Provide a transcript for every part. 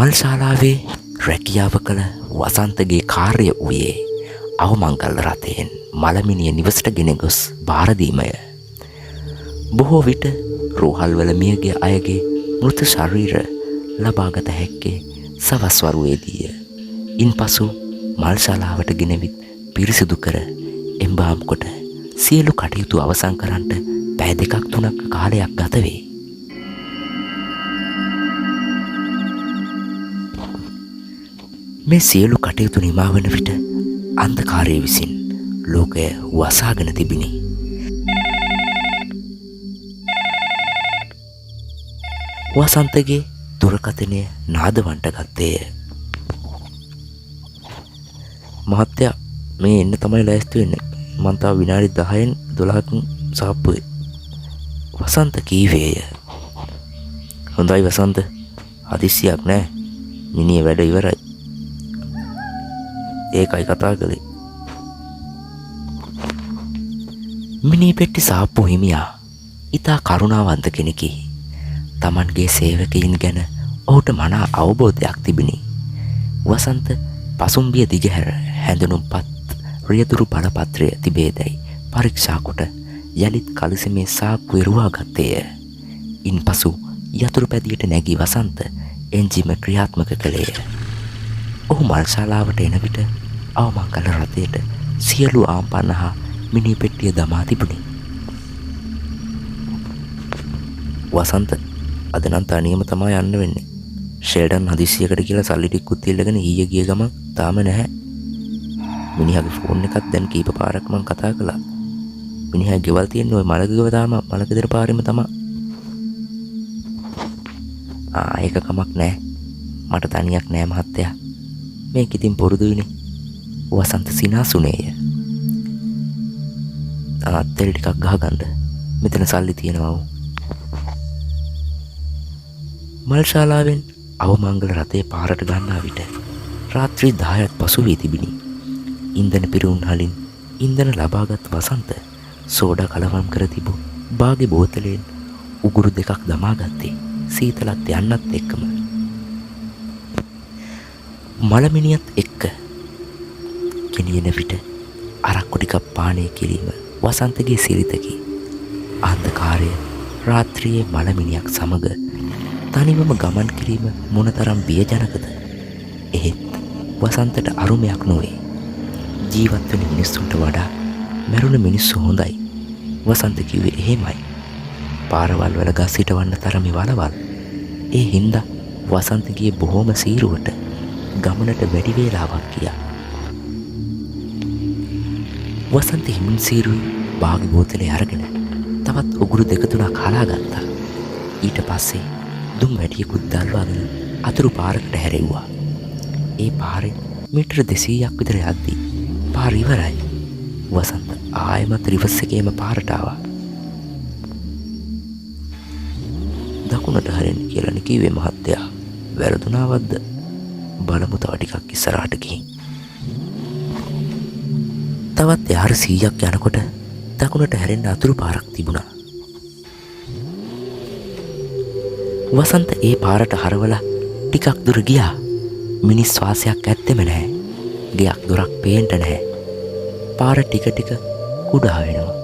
මල්ශාලාවේ රැකියාව කළ වසන්තගේ කාර්ය වූයේ අවමංගල රථයෙන් මලමිනිය නිවසට ගෙන ගොස් භාරදීමය. බොහෝ විට රෝහල්වල මියගිය අයගේ මෘත ශරීර ලබාගත හැක්කේ සවස් වරුවේදීය. ඉන්පසු මල්ශාලාවට ගෙනවිත් පිරිසිදු කර එම්බාම් කොට සියලු කටයුතු අවසන් කරන්නට පැය 2-3ක කාලයක් ගත වේ. මේ සියලු කටයුතු නිමා වන විට අන්ධකාරය විසින් ලෝකය වසාගෙන තිබිණි. වසන්තගේ දුරකථනය නාදවන්ට ගත්තේය. මහත්තයා මේ එන්න තමයි ලෑස්ති වෙන්නේ. මං තා විනාඩි 10න් 12කින් සාප්පුවේ. වසන්ත කීවේය. හොඳයි වසන්ත. හදිස්සියක් නෑ. මිනිහ වැඩ ඉවරයි. ඒකයි කතා කළේ. මිනී පෙට්ටි සාප්පු හිමියා ඉතා කරුණාවන්ත කෙනෙකි. තමන්ගේ සේවකයින් ගැන ඔහුට මනා අවබෝධයක් තිබිණි. වසන්ත පසුම්බිය දිගහැර හැඳුනුම්පත් රියදුරු බලපත්‍රය තිබේදැයි පරීක්ෂා කොට යළිත් කලිසමේ සාප්පු එරුවා ගත්තේය. ඉන්පසු යතුරු පැදියට නැගී වසන්ත එන්ජිම ක්‍රියාත්මක කළේය. ඔහු මල්ශාලාවට එන විට අවමංගල රථයට සියලු ආම්පන්න හා මිනී පෙට්ටිය දමා තිබුණි. වසන්ත අද නම් තනියම තමයි යන්න වෙන්නේ. ෂෙල්ඩන් හදිස්සියකට කියලා සල්ලි ටිකකුත් ඉල්ලගෙන ඊයේ ගිය ගමන් තාම නැහැ. මිනිහාගේ ෆෝන් එකත් දැන් කීප පාරක් මං කතා කළා. මිනිහා ගෙවල් තියෙන්නේ ওই මලකගව තාම මලකදර පාරෙම තමයි. ඒක කමක් නැහැ. මට තනියක් නෑ මහත්තයා. මේක ඉතින් පුරුදුයිනේ. වසන්ත සිනාසුනේය. තෙල් ටිකක් ගහගන්න. මෙතන සල්ලි තියෙනවා. මල්ශාලාවෙන් අවමංගල රථයේ පාරට ගන්නා විට රාත්‍රී 10ක් පසු වී තිබිණි. ඉන්ධන පිරුණු හලින් ඉන්ධන ලබාගත් වසන්ත සෝඩා කලවම් කර තිබූ බාගේ බෝතලයෙන් උගුරු දෙකක් දමා ගත්තේ සීතලත් යන්නත් එක්කම. මලමිනියත් එක්ක ගෙනියන විට අරක්කු ටිකක් පානය කිරීම වසන්තගේ සිරිතකි. අන්ධකාරය රාත්‍රියේ මලමිනියක් සමග තනිවම ගමන් කිරීම මොනතරම් බියජනකද. එහෙත් වසන්තට අරුමයක් නොවේ. ජීවත් වෙන මිනිස්සුන්ට වඩා මැරුණ මිනිස්සු හොඳයි. වසන්ත කිව්වේ එහෙමයි. පාරවල් වල ගස් හිටවන්න තරමේ වලවල්. ඒ හින්දා වසන්ත ගියේ බොහොම සීරුවට ගමනට වැඩි වේලාවක් ගියා. වසන්ත හිමින් සීරුයි බාගේ බෝතලේ අරගෙන තවත් උගුරු 2-3ක් හලා ගත්තා. ඊට පස්සේ දුම් වැටියකුත් දල්වාගෙන අතුරු පාරකට හැරෙව්වා. ඒ පාරෙන් මීටර 200ක් විතර යද්දී පාර ඉවරයි. වසන්ත ආයෙමත් රිවර්ස් එකේම පාරට ආවා. දකුණට හරින්න කියලා නේ කිව්වේ මහත්තයා. වැරදුනාවක්ද? බලමු තව ටිකක් ඉස්සරහට ගිහින්. තවත් යාර 100ක් යනකොට දකුණට හැරෙන්න අතුරු පාරක් තිබුණා. වසන්ත ඒ පාරට හරවලා ටිකක් දුර ගියා. මිනිස් වාසයක් ඇත්තෙම නැහැ. ගෙයක් දොරක් පේන්න නැහැ. පාර ටික ටික කුඩා වෙනවා.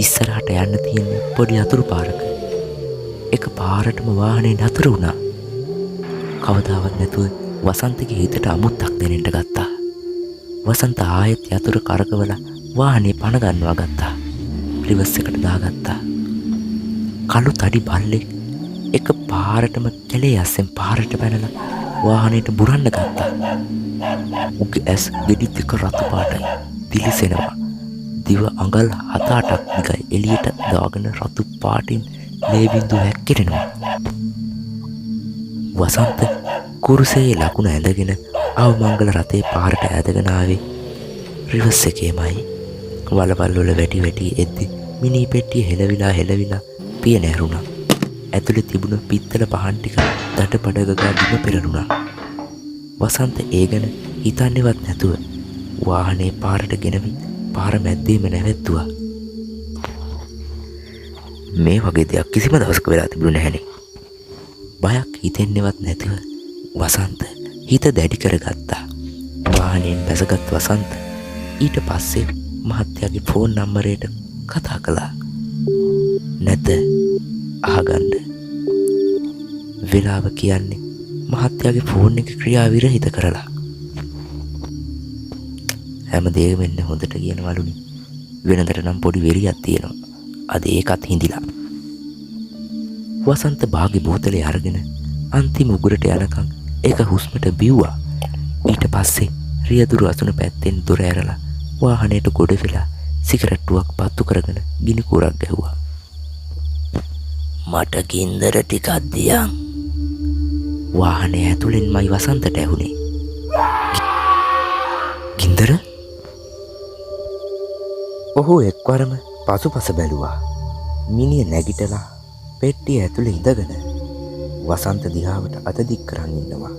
ඉස්සරහට යන්න තියෙන පොඩි අතුරු පාරක. එක පාරටම වාහනේ නතර වුණා. කවදාවත් නැතුව වසන්තගේ හිතට අමුත්තක් දැනෙන්න ගත්තා. වසන්ත ආයෙත් යතුරු කරකවලා වාහනේ පණ ගන්නවා ගත්තා. රිවර්ස් එකට දාගත්තා. කළු තඩි බල්ලෙක් එක පාරටම කැලේ අස්සෙන් පාරට පැනලා වාහනේට බුරන්න ගත්තා. උගේ ඇස් ගෙඩි දෙක රතු පාටයි. දිලිසෙනවා. දිව අඟල් 7-8ක් දිගයි. එළියට දාගෙන රතු පාටින් ලේ බිඳු හැක්කිරෙනවා. වසන්ත කුරුසයේ ලකුණ ඇඳගෙන අවමංගල රථේ පාරට ඇදගෙන ආවේ රිවර්ස් එකේමයි. වලවල් වල වැටි වැටි එද්දි මිනී පෙට්ටිය හෙලවිලා පිය නැරුණා. ඇතුලේ තිබුණ පිත්තල පහන් ටික දඩබඩ ගගා බිම පෙරළුණා. වසන්ත ඒ ගැන හිතන්නේවත් නැතුව වාහනේ පාරට ගෙනවිත් පාර මැද්දේම නැවැත්තුවා. මේ වගේ දෙයක් කිසිම දවසක වෙලා තිබුණේ නැහනේ. බයක් හිතෙන්නේවත් නැතිව වසන්ත හිත දැඩි කරගත්තා. වාහනයෙන් බැසගත් වසන්ත ඊට පස්සේ මහත්තයාගේ ෆෝන් නම්බරයට කතා කළා. නැත අහගන්න. වෙලාව කියන්නේ මහත්තයාගේ ෆෝන් එක ක්‍රියා විරහිත කරලා. හැම දෙයක්ම වෙන්න හොඳට කියනවලුනේ. වෙනදට නම් පොඩි වෙරියක් තියෙනවා. අද ඒකත් හිඳිලා. වසන්ත භාගි බෝතලේ අරගෙන අන්තිම උගුරට යනකම් ඒක හුස්මට බිව්වා. ඊට පස්සේ රියදුරු අසුන පැත්තෙන් දොර ඇරලා වාහනයට ගොඩ වෙලා සිගරට්ටුවක් පත්තු කරගෙන ගිනි කූරක් ගැහුවා. මට ගින්දර ටිකක් දියන්. වාහනේ ඇතුළෙන්මයි වසන්තට ඇහුනේ. ගින්දර? ඔහු එක්වරම පසුපස බැලුවා. මිනිහ නැගිටලා පෙට්ටිය ඇතුළේ ඉඳගෙන වසන්ත දිහාවට අත දික් කරන් ඉන්නවා.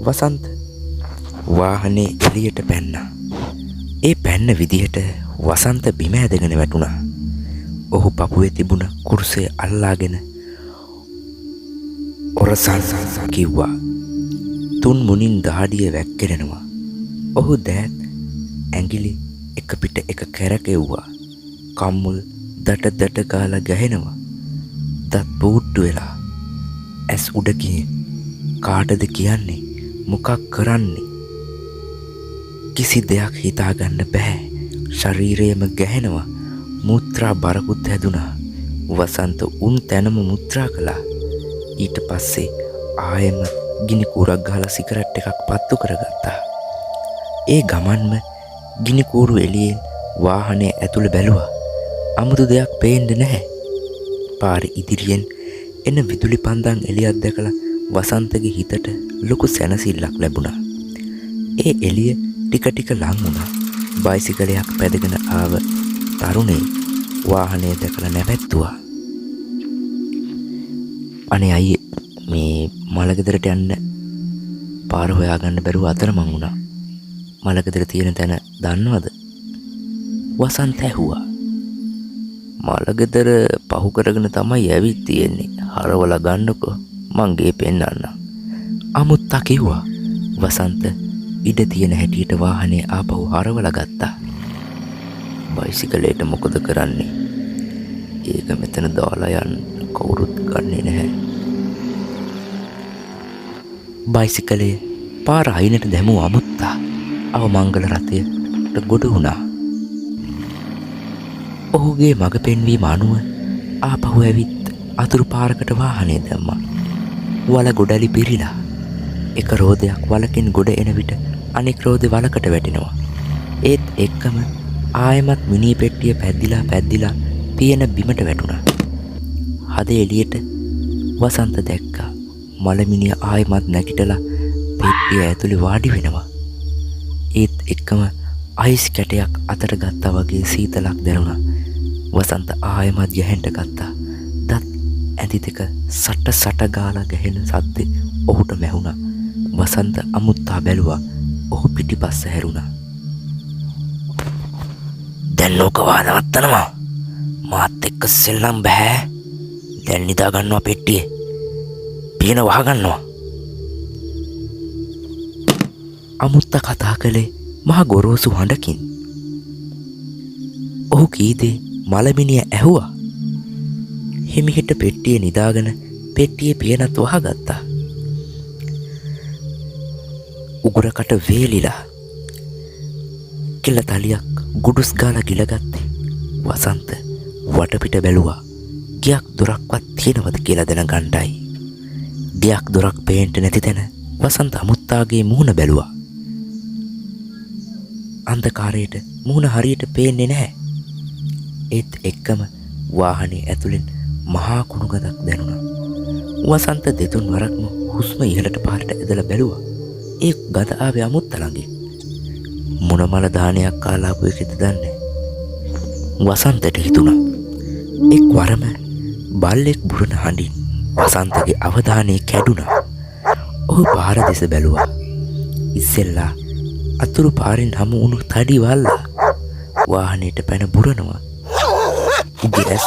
වසන්ත වාහනේ එළියට පැන්නා. ඒ පැන්න විදිහට වසන්ත බිම ඇදගෙන වැටුණා. ඔහු පපුවේ තිබුණ කුරුසය අල්ලාගෙන ඔරසන් කිව්වා. තුන් මුණින් දහඩිය වැක්කිරෙනවා. ඔහු දෑත් ඇඟිලි එක පිට එක කැරකෙව්වා. කම්මුල් දට දට ගාලා ගැහෙනවා. දත් පූට්ටු වෙලා ඇස් උඩ ගියේ. කාටද කියන්නේ? මොකක් කරන්නේ? කිසි දෙයක් හිතාගන්න බෑ. ශරීරයම ගැහෙනවා. මුත්‍රා බරකුත් හැදුනා. වසන්ත උන් තැනම මුත්‍රා කළා. ඊට පස්සේ ආයෙම ගිනි කූරක් ගහලා සිගරට් එකක් පත්තු කරගත්තා. ඒ ගමන්ම ගිනි කූරු එළියෙන් වාහනේ ඇතුළ බැලුවා. අමුතු දෙයක් පේන්නේ නැහැ. පාරේ ඉදිරියෙන් එන විදුලි පන්දම් එළියක් දැකලා වසන්තගේ හිතට ලොකු සැනසෙල්ලක් ලැබුණා. ඒ එළිය ටික ටික ලං වුණා. බයිසිකලයක් පැදගෙන ආව තරුණේ වාහනේ දැකලා නැවැත්තුවා. අනේ අයියේ, මේ මලගෙදරට යන්න පාර හොයාගන්න බැරුව අතරමං වුණා. මලගෙදර තියෙන තැන දන්නවද? වසන්ත ඇහුවා. මලගෙදර පහු කරගෙන තමයි ඇවිත් තියෙන්නේ. හරවලා ගන්නකෝ, මං ගේ පෙන්නන්නම්. අමුත්තා කිව්වා. වසන්ත ඉඩ තියෙන හැටියට වාහනේ ආපහු හරවලා ගත්තා. බයිසිකලයට මොකද කරන්නේ? ඒක මෙතන දාලා යන්න කවුරුත් ගන්නේ නැහැ. බයිසිකලේ පාර අයිනට දැමූ අමුත්තා අවමංගල රථයට ගොඩ වුණා. ඔහුගේ මඟ පෙන්වීම අනුව ආපහු ඇවිත් අතුරු පාරකට වාහනේ දැම්මා. වල ගොඩලි පිරිලා. එක රෝදයක් වලකින් ගොඩ එන විට අනෙක් රෝදේ වලකට වැටෙනවා. ඒත් එක්කම ආයෙමත් මිනි පෙට්ටිය පැද්දිලා පියන බිමට වැටුණා. හද එළියට වසන්ත දැක්කා. මලමිනිය ආයෙමත් නැගිටලා පෙට්ටිය ඇතුලේ වාඩි වෙනවා. ඒත් එක්කම අයිස් කැටයක් අතට ගත්තා වගේ සීතලක් දැනුණා. වසන්ත ආයෙමත් ගැහෙන්න ගත්තා. දත් ඇඳි දෙක සට ගාලා ගැහෙන සද්දේ ඔහුට මැහුණා. වසන්ත අමුත්තා බැලුවා. ඔහු පිටිපස්ස හැරුණා. දැන් ලෝක වාදවත්තනවා. මාත් එක්ක සෙල්ලම් බෑ. දැන් නිදා ගන්නවා පෙට්ටියේ. පියන වහගන්නවා. අමුත්තා කතා කළේ මහ ගොරෝසු හඬකින්. ඔහු කීදේ මලමිනිය ඇහුවා. හිමිහිට පෙට්ටියේ නිදාගෙන පෙට්ටියේ පියනත් වහගත්තා. උගුරකට වේලිලා කෙල තලියක් ගුඩුස් ගාලා ගිලගත්තේ. වසන්ත වටපිට බැලුවා. ගියක් දොරක්වත් තියෙනවද කියලා දැනගන්නයි. ගියක් දොරක් පේන්න නැති තැන වසන්ත අමුත්තාගේ මුහුණ බැලුවා. අන්ධකාරයට මුහුණ හරියට පේන්නේ නැහැ. ඒත් එක්කම වාහනේ ඇතුලෙන් මහා කුණු ගඳක් දැනුණා. වසන්ත දෙතුන් වරක්ම හුස්ම ඉහළට පාරට ඇදලා බැලුවා. ඒ ගඳ ආවේ අමුත්තා ළඟින්. මොන මල දානයක් කාලා ආපු එකද දන්නේ. වසන්තට හිතුණා. එක් වරම බල්ලෙක් බුරන හඬින් වසන්තගේ අවධානය කැඩුණා. ඔහු පාර දෙස බැලුවා. ඉස්සෙල්ලා අතුරු පාරෙන් හමු වුණු තඩි වල්ලා වාහනේට පැන බුරනවා. උගේ ඇස්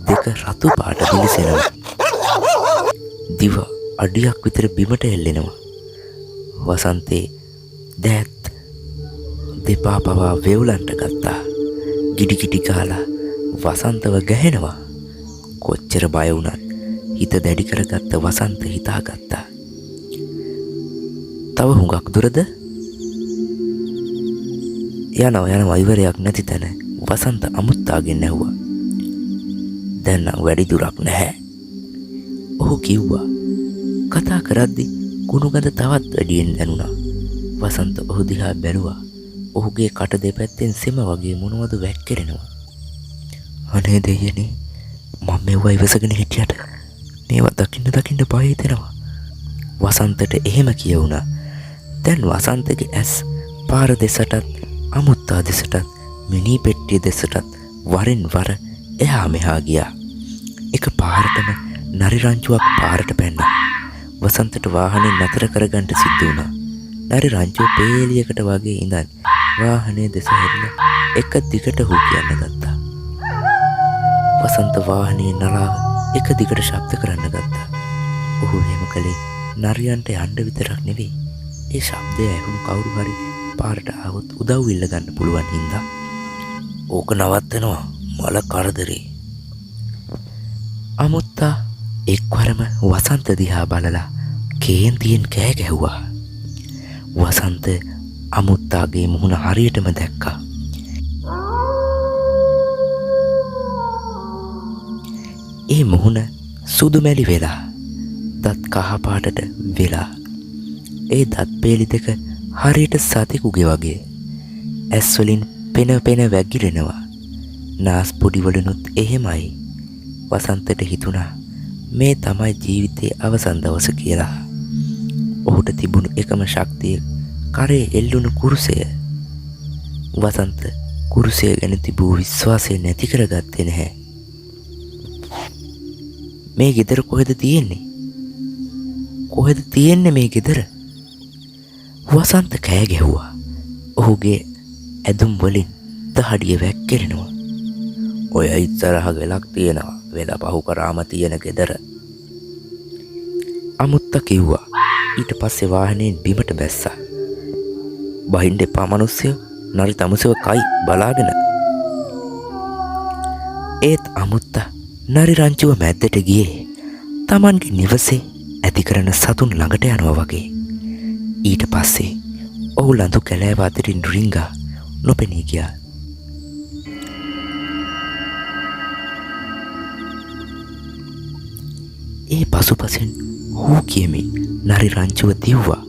දෙක රතු පාට දිලිසෙනවා. දිව අඩියක් විතර බිමට එල්ලෙනවා. වසන්තේ දෑත් දෙපා පවා වෙවුලන්ට ගත්තා. ගිඩිගිඩි ගාලා වසන්තව ගැහෙනවා. කොච්චර බය වුණත් හිත දැඩි කරගත්ත වසන්ත හිතාගත්තා. තව හුඟක් දුරද? යනවා ඉවරයක් නැති තැන වසන්ත අමුත්තාගෙන් ඇහුවා. දැන් නම් වැඩි දුරක් නැහැ. ඔහු කිව්වා. කතා කරද්දි කුණුගඳ තවත් වැඩියෙන් දැනුණා. වසන්ත ඔහු දිහා බැලුවා. ඔහුගේ කට දෙපැත්තෙන් සෙම වගේ මොනවද වැක්කිරෙනවා. අනේ දෙයනේ, මම මෙව්වා ඉවසගෙන හිටියට මේවා දකින්න බය හිතෙනවා. වසන්තට එහෙම කියවුණා. දැන් වසන්තගේ ඇස් පාර දෙසටත් අමුත්තා දෙසටත් මිනී පෙට්ටිය දෙසටත් වරින් වර එහා මෙහා ගියා. එක පාරටම නරි රංචුවක් පාරට පැන්නා. වසන්තට වාහනේ නතර කරගන්න සිද්ධ වුණා. නරි රංචුව පේලියකට වගේ ඉඳන් වාහනේ දෙස හැරිලා එක දිගට හු කියන්න ගත්තා. වසන්ත වාහනේ නලාව එක දිගට ශබ්ද කරන්න ගත්තා. ඔහු එහෙම කළේ නරියන්ට යන්න විතරක් නෙවෙයි, ඒ ශබ්දය ඇහුණු කවුරු හරි පාරට ආවොත් උදව් ඉල්ල ගන්න පුළුවන් හින්දා. ඕක නවත්තනවා මල කරදරේ. අමුත්තා එක්වරම වසන්ත දිහා බලලා කේන්තියෙන් කෑ ගැහුවා. වසන්ත අමුත්තාගේ මුහුණ හරියටම දැක්කා. ඒ මුහුණ සුදු මැලි වෙලා දත් කහපාටට වෙලා, ඒ දත් පේලි දෙක හරියට සතෙකුගේ වගේ ඇස් වලින් පෙන පෙන වැගිරෙනවා. නාස් පොඩි වලිනුත් එහෙමයි. වසන්තට හිතුණා මේ තමයි ජීවිතයේ අවසන් දවස කියලා. ඔහුට තිබුණු එකම ශක්තිය කරේ එල්ලුණු කුරුසය. වසන්ත කුරුසය ගැන තිබූ විශ්වාසය නැති කරගත්තේ නැහැ. මේ ගෙදර කොහෙද තියෙන්නේ? කොහෙද තියෙන්නේ මේ ගෙදර? වසන්ත කෑ ගැහුවා. ඔහුගේ ඇදුම් වලින් දහඩිය වැක්කිරෙනවා. ඔය ඉස්සරහ වෙලක් තියෙනවා. වෙල පහු කරාම තියෙන ගෙදර. අමුත්තා කිව්වා. ඊට පස්සේ වාහනයෙන් බිමට බැස්සා. බහින්න එපා මිනිස්සුયો, නරි තමුසෙව කයි බලාගෙන. ඒත් අමුත්තා නරි රංචුව මැද්දට ගියේ තමන්ගේ නිවසේ ඇති කරන සතුන් ළඟට යනවා වගේ. ඊට පස්සේ ඔහු ලඳු කැලෑව අතරින් රිංගා නොපෙනී ගියා. ඒ පසුපසින් හූ කියමින් නරි රංචුව දිව්වා.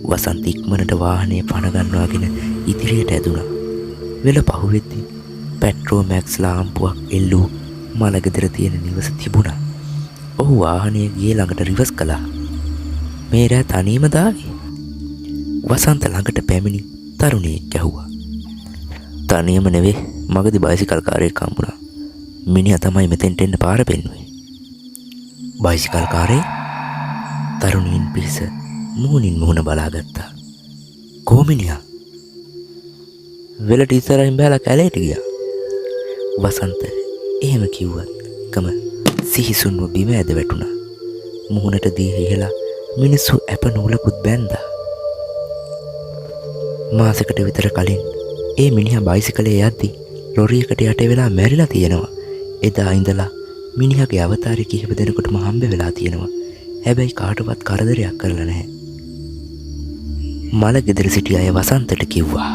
වසන්ත ඉක්මනට වාහනේ පනගන්නවාගෙන ඉදිරියට ඇදුණා. වෙල පහුවෙද්දී පැට්‍රෝමැක්ස් ලාම්පුවක් එල්ලූ මලගෙදර තියෙන නිවස තිබුණා. ඔහු වාහනේ ගියේ ළඟට රිවර්ස් කළා. මේ රෑ තනියම දාවේ? වසන්ත ළඟට පැමිණි තරුණයෙක් ඇහුවා. තනියම නෙවෙයි, මගදී බයිසිකල් කාරයෙක් හම්බුණා. මිනිහා තමයි මෙතෙන්ට එන්න පාර පෙන්නුවේ. බයිසිකල් කාරේ? තරුණින් පිරිස මුහුණින් මුහුණ බලාගත්තා. කොමිනියා වෙලට ඉස්සරහින් බැලලා කැලේට ගියා. වසන්ත එහෙම කිව්වත් කම සිහිසුන්ව බිම ඇද වැටුණා. මුහුණට දී ඉහලා මිනිස්සු ඇප නූලකුත් බැන්දා. මාසෙකට විතර කලින් ඒ මිනිහා බයිසිකලේ යද්දි ලොරියකට යට වෙලා මැරිලා තියෙනවා. එදා ඉඳලා මිනිහාගේ අවතාරය කිහිප දෙනෙකුටම හම්බ වෙලා තියෙනවා. හැබැයි කාටවත් කරදරයක් කරලා නැහැ. මල ගෙදර සිටි අය වසන්තට කිව්වා.